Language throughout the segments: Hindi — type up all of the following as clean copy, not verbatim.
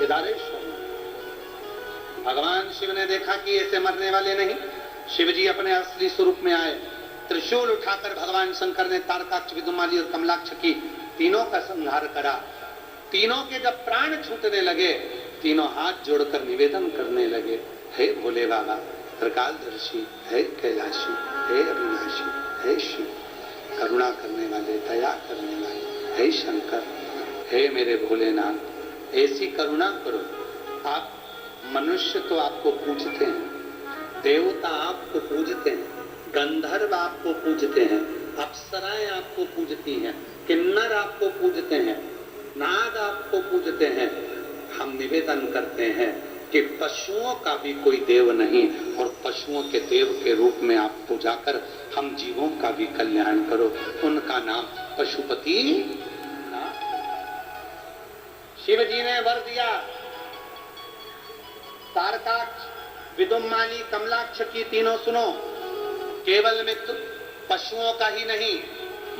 केदारेश्वर। भगवान शिव ने देखा कि ऐसे मरने वाले नहीं। शिव जी अपने असली स्वरूप में आए। त्रिशूल उठाकर भगवान शंकर ने तारकाक्ष, विदुमाली और कमलाक्ष की तीनों का संहार करा। तीनों के जब प्राण छूटने लगे, तीनों हाथ जोड़कर निवेदन करने लगे, हे भोले बाबा, त्रिकालदर्शी, हे कैलाशी, हे अविनाशी, हे शिव, करुणा करने वाले, दया करने वाले, हे शंकर, हे मेरे भोलेनाथ, ऐसी करुणा करो। आप मनुष्य तो आपको पूजते हैं, देवता आपको पूजते हैं, गंधर्व आपको पूजते हैं, अप्सराएं आपको पूजती हैं, किन्नर आपको पूजते हैं, नाग आपको पूजते हैं। हम निवेदन करते हैं कि पशुओं का भी कोई देव नहीं, और पशुओं के देव के रूप में आप पूजा कर हम जीवों का भी कल्याण करो। उनका नाम पशुपति। शिव जी ने वर दिया, तारकाक्ष, विदुमाली, कमलाक्ष की तीनों सुनो। केवल मित्र पशुओं का ही नहीं,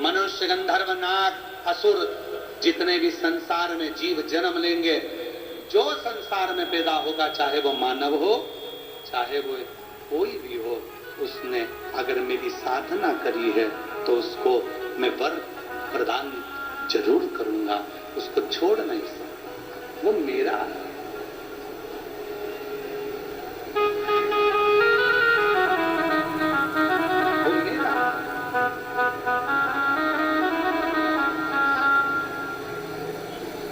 मनुष्य, गंधर्व, नाग, असुर, जितने भी संसार में जीव जन्म लेंगे, जो संसार में पैदा होगा, चाहे वो मानव हो, चाहे वो कोई भी हो, उसने अगर मेरी साधना करी है तो उसको मैं वर प्रदान जरूर करूंगा, उसको छोड़ नहीं सकता। वो मेरा है।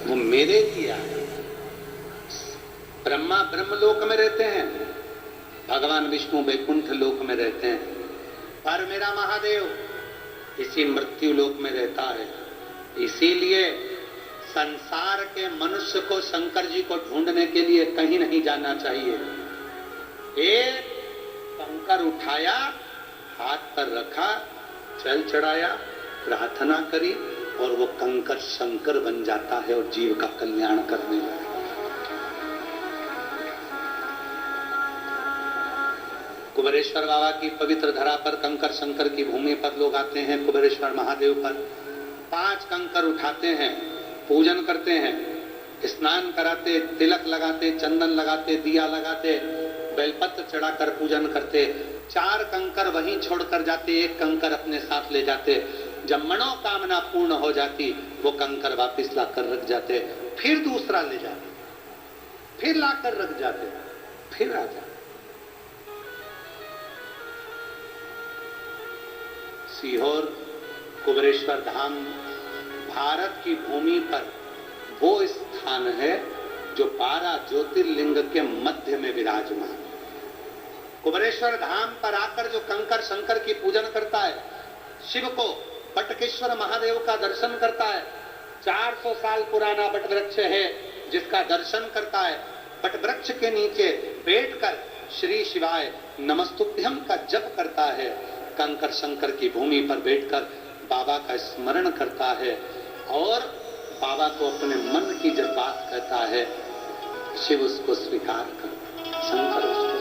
वो मेरे लिए आया। ब्रह्मा ब्रह्मलोक में रहते हैं, भगवान विष्णु वैकुंठ लोक में रहते हैं, पर मेरा महादेव इसी मृत्यु लोक में रहता है। इसीलिए संसार के मनुष्य को शंकर जी को ढूंढने के लिए कहीं नहीं जाना चाहिए। एक कंकर उठाया, हाथ पर रखा, जल चढ़ाया, प्रार्थना करी, और वो कंकर शंकर बन जाता है और जीव का कल्याण करने लगा। कुबेरेश्वर बाबा की पवित्र धरा पर, कंकर शंकर की भूमि पर लोग आते हैं। कुबेरेश्वर महादेव पर 5 कंकर उठाते हैं, पूजन करते हैं, स्नान कराते, तिलक लगाते, चंदन लगाते, दिया लगाते, बेलपत्र चढ़ाकर पूजन करते। 4 कंकर वहीं छोड़कर जाते, 1 कंकर अपने साथ ले जाते। जब मनोकामना पूर्ण हो जाती, वो कंकर वापस लाकर रख जाते, फिर दूसरा ले जाते, फिर लाकर रख जाते, फिर आ जाते। सीहोर कुबेरेश्वर धाम भारत की भूमि पर वो स्थान है जो 12 ज्योतिर्लिंग के मध्य में विराजमान। कुबेरेश्वर धाम पर आकर जो कंकर शंकर की पूजन करता है, शिव को बटकेश्वर महादेव का दर्शन करता है, 400 साल पुराना बट वृक्ष है जिसका दर्शन करता है, बट वृक्ष के नीचे बैठकर श्री शिवाय नमस्तुभ्यम का जप करता है, कंकर शंकर की भूमि पर बैठकर बाबा का स्मरण करता है और बाबा को अपने मन की जब बात कहता है, शिव उसको स्वीकार करता, शंकर उसको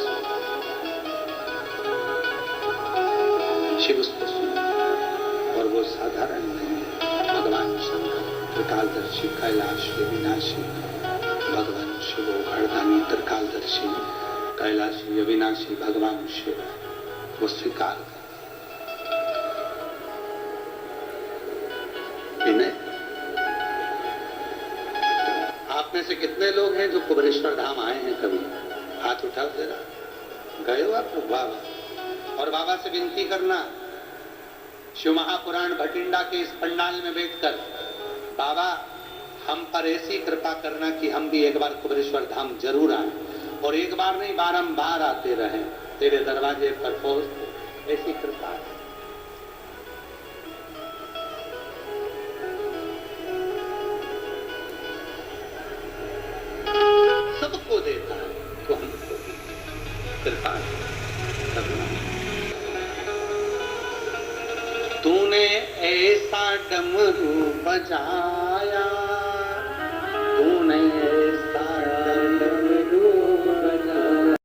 शिव उसको सुनता, और वो साधारण नहीं। भगवान शंकर त्रिकालदर्शी, कैलाशी, अविनाशी, भगवान शिव हरदानी, त्रिकालदर्शी, कैलाशी, अविनाशी, भगवान शिव वो स्वीकार करता। आप में से कितने लोग हैं जो कुबेरेश्वर धाम आए हैं? कभी हाथ उठाओ जरा। गए हो आप लोग? बाबा और बाबा से विनती करना, शिव महापुराण भटिंडा के इस पंडाल में बैठकर, बाबा हम पर ऐसी कृपा करना कि हम भी एक बार कुबेरेश्वर धाम जरूर आए, और एक बार नहीं बारंबार आते रहें, तेरे दरवाजे पर पहुंचते, ऐसी कृपा है। सबको देता है तो हमको कृपा करना। तूने ऐसा डमरू बजाया,